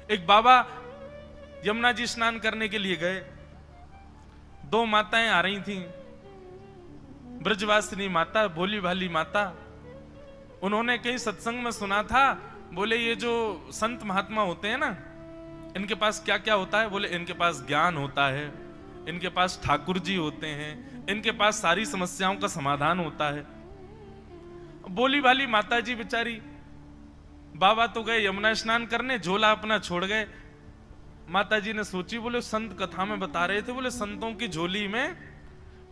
एक बाबा यमुना जी स्नान करने के लिए गए, दो माताएं आ रही थीं, ब्रजवासिनी माता, भोली भाली माता। उन्होंने कहीं सत्संग में सुना था, बोले ये जो संत महात्मा होते हैं ना, इनके पास क्या क्या होता है? बोले इनके पास ज्ञान होता है, इनके पास ठाकुर जी होते हैं, इनके पास सारी समस्याओं का समाधान होता है। बोली भाली माता जी बेचारी, बाबा तो गए यमुना स्नान करने, झोला अपना छोड़ गए। माता जी ने सोची, बोले संत कथा में बता रहे थे, बोले संतों की झोली में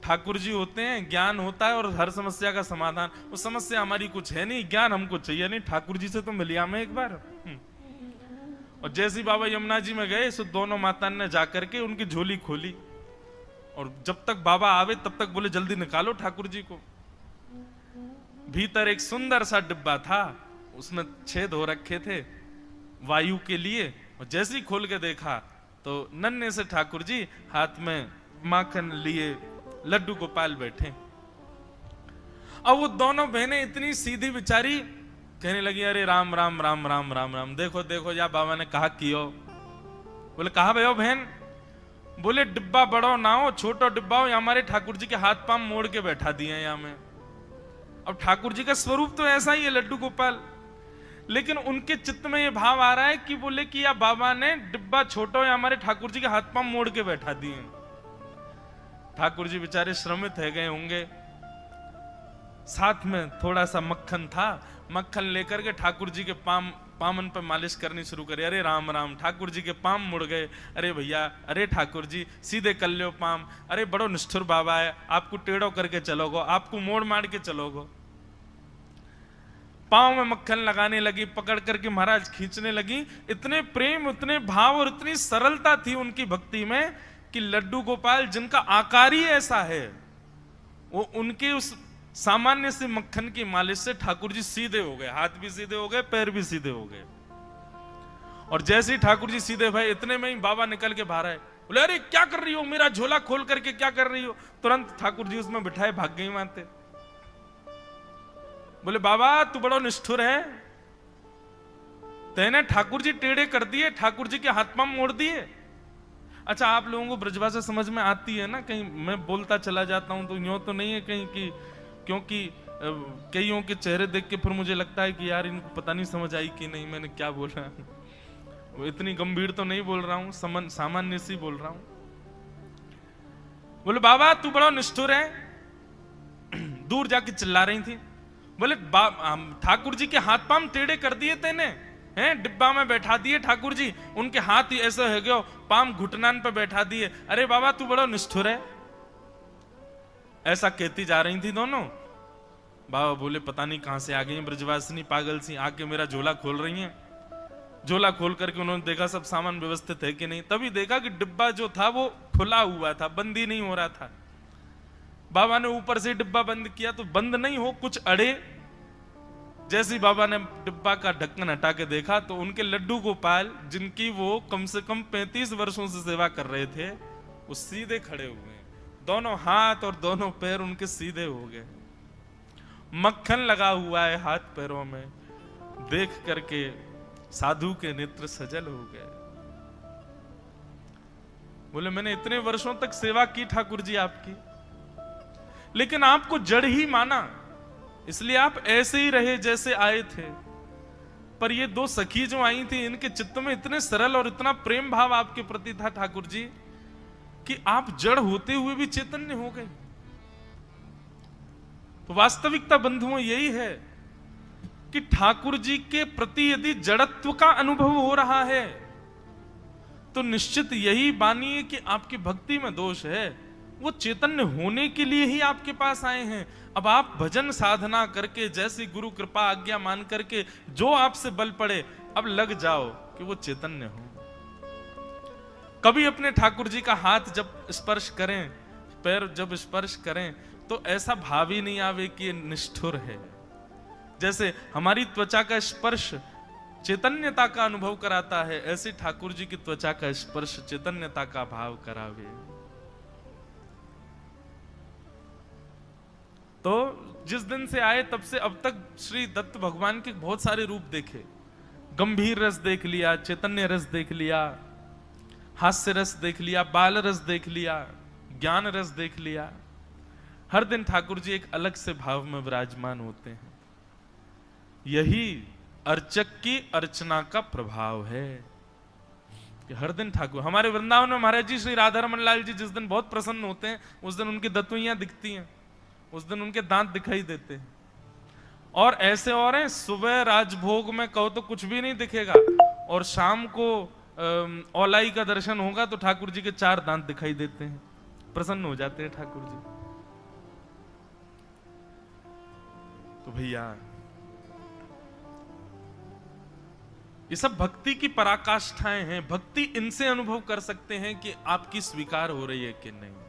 ठाकुर जी होते हैं, ज्ञान होता है और हर समस्या का समाधान। वो समस्या हमारी कुछ है नहीं, ज्ञान हमको चाहिए नहीं, ठाकुर जी से तो मिल लिया मैं एक बार। और जैसे ही बाबा यमुना जी में गए, सो दोनों माता ने जाकर के उनकी झोली खोली, और जब तक बाबा आवे तब तक बोले जल्दी निकालो ठाकुर जी को। भीतर एक सुंदर सा डिब्बा था, उसमें छेद हो रखे थे वायु के लिए, और जैसे ही खोल के देखा तो नन्हे से ठाकुर जी हाथ में माखन लिए लड्डू गोपाल बैठे। अब वो दोनों बहनें इतनी सीधी बेचारी, कहने लगी अरे राम राम राम राम राम राम, देखो देखो या बाबा ने कहा कियो। बोले कहा भयो बहन? बोले डिब्बा बड़ो ना हो, छोटो डिब्बा हो, हमारे ठाकुर जी के हाथ पांव मोड़ के बैठा दिए यहाँ में। अब ठाकुर जी का स्वरूप तो ऐसा ही है लड्डू गोपाल, लेकिन उनके चित्त में ये भाव आ रहा है कि बोले कि या बाबा ने डिब्बा छोटो या हमारे ठाकुर जी के हाथ पांव मोड़ के बैठा दिए। ठाकुर जी बेचारे श्रमित है गए होंगे, साथ में थोड़ा सा मक्खन था, मक्खन लेकर के ठाकुर जी के पामन पर मालिश करनी शुरू करी। अरे राम राम, ठाकुर जी के पाम मुड़ गए। अरे भैया, अरे ठाकुर जी सीधे कर लो पाम। अरे बड़ो निष्ठुर बाबा है, आपको टेढ़ो करके चलोगो, आपको मोड़ मार के चलोगो। पांव में मक्खन लगाने लगी, पकड़ करके महाराज खींचने लगी। इतने प्रेम, इतने भाव और इतनी सरलता थी उनकी भक्ति में कि लड्डू गोपाल जिनका आकार ही ऐसा है, वो उनके उस सामान्य से मक्खन की मालिश से ठाकुर जी सीधे हो गए, हाथ भी सीधे हो गए, पैर भी सीधे हो गए। और जैसे ही ठाकुर जी सीधे भाई, इतने में ही बाबा निकल के बाहर आए। बोले अरे क्या कर रही हो, मेरा झोला खोल करके क्या कर रही हो? तुरंत ठाकुर जी उसमें बिठाए भाग गई मानते। बोले बाबा तू बड़ा निष्ठुर है, तेने ठाकुर जी टेढ़े कर दिए, ठाकुर जी के हाथ पांव मोड़ दिए। अच्छा, आप लोगों को ब्रजभाषा समझ में आती है ना? कहीं मैं बोलता चला जाता हूं तो यूं तो नहीं है कहीं की, क्योंकि कईयों के चेहरे देख के फिर मुझे लगता है कि यार इनको पता नहीं समझ आई कि नहीं मैंने क्या बोला। इतनी गंभीर तो नहीं बोल रहा हूं, सामान्य सी बोल रहा हूं। बोले बाबा तू बड़ा निष्ठुर है। दूर जाके चिल्ला रही थी। बोले ठाकुर जी के हाथ पांव टेढ़े कर दिए तेने, हैं? डिब्बा में बैठा दिए ठाकुर जी, उनके हाथ ही ऐसे हो गए, पांव घुटनान पे बैठा दिए। अरे बाबा तू बड़ा निष्ठुर है। ऐसा कहती जा रही थी दोनों। बाबा बोले पता नहीं कहां से आ गई ब्रजवासिनी पागल सी, आके मेरा झोला खोल रही हैं। झोला खोल करके उन्होंने देखा सब सामान व्यवस्थित है कि नहीं, तभी देखा कि डिब्बा जो था वो खुला हुआ था, बंद ही नहीं हो रहा था। बाबा ने ऊपर से डिब्बा बंद किया तो बंद नहीं हो, कुछ अड़े। जैसे ही बाबा ने डिब्बा का ढक्कन हटा के देखा तो उनके लड्डू गोपाल, जिनकी वो कम से कम 35 वर्षों से सेवा कर रहे थे, वो सीधे खड़े हुए, दोनों हाथ और दोनों पैर उनके सीधे हो गए। मक्खन लगा हुआ है हाथ पैरों में, देख करके साधु के नेत्र सजल हो गए। बोले मैंने इतने वर्षों तक सेवा की ठाकुर जी आपकी, लेकिन आपको जड़ ही माना, इसलिए आप ऐसे ही रहे जैसे आए थे। पर ये दो सखी जो आई थी, इनके चित्त में इतने सरल और इतना प्रेम भाव आपके प्रति था ठाकुर जी कि आप जड़ होते हुए भी चैतन्य हो गए। तो वास्तविकता बंधुओं यही है कि ठाकुर जी के प्रति यदि जड़त्व का अनुभव हो रहा है तो निश्चित यही मानिए कि आपकी भक्ति में दोष है। वो चैतन्य होने के लिए ही आपके पास आए हैं। अब आप भजन साधना करके, जैसी गुरु कृपा आज्ञा मान करके जो आपसे बल पड़े, अब लग जाओ कि वो चैतन्य हो। कभी अपने ठाकुर जी का हाथ जब स्पर्श करें, पैर जब स्पर्श करें, तो ऐसा भाव ही नहीं आवे कि ये निष्ठुर है। जैसे हमारी त्वचा का स्पर्श चैतन्यता का अनुभव कराता है, ऐसे ठाकुर जी की त्वचा का स्पर्श चैतन्यता का भाव करावे। तो जिस दिन से आए तब से अब तक श्री दत्त भगवान के बहुत सारे रूप देखे, गंभीर रस देख लिया, चैतन्य रस देख लिया, हास्य रस देख लिया, बाल रस देख लिया, ज्ञान रस देख लिया। हर दिन ठाकुर जी एक अलग से भाव में विराजमान होते हैं। यही अर्चक की अर्चना का प्रभाव है कि हर दिन ठाकुर, हमारे वृंदावन में महाराज जी श्री राधा रमन लाल जी जिस दिन बहुत प्रसन्न होते हैं, उस दिन उनकी दतुइयां दिखती हैं, उस दिन उनके दांत दिखाई देते हैं। और ऐसे और हैं, सुबह राजभोग में कहो तो कुछ भी नहीं दिखेगा, और शाम को औलाई का दर्शन होगा तो ठाकुर जी के 4 दांत दिखाई देते हैं, प्रसन्न हो जाते हैं ठाकुर जी। तो भैया ये सब भक्ति की पराकाष्ठाएं हैं। भक्ति इनसे अनुभव कर सकते हैं कि आपकी स्वीकार हो रही है कि नहीं।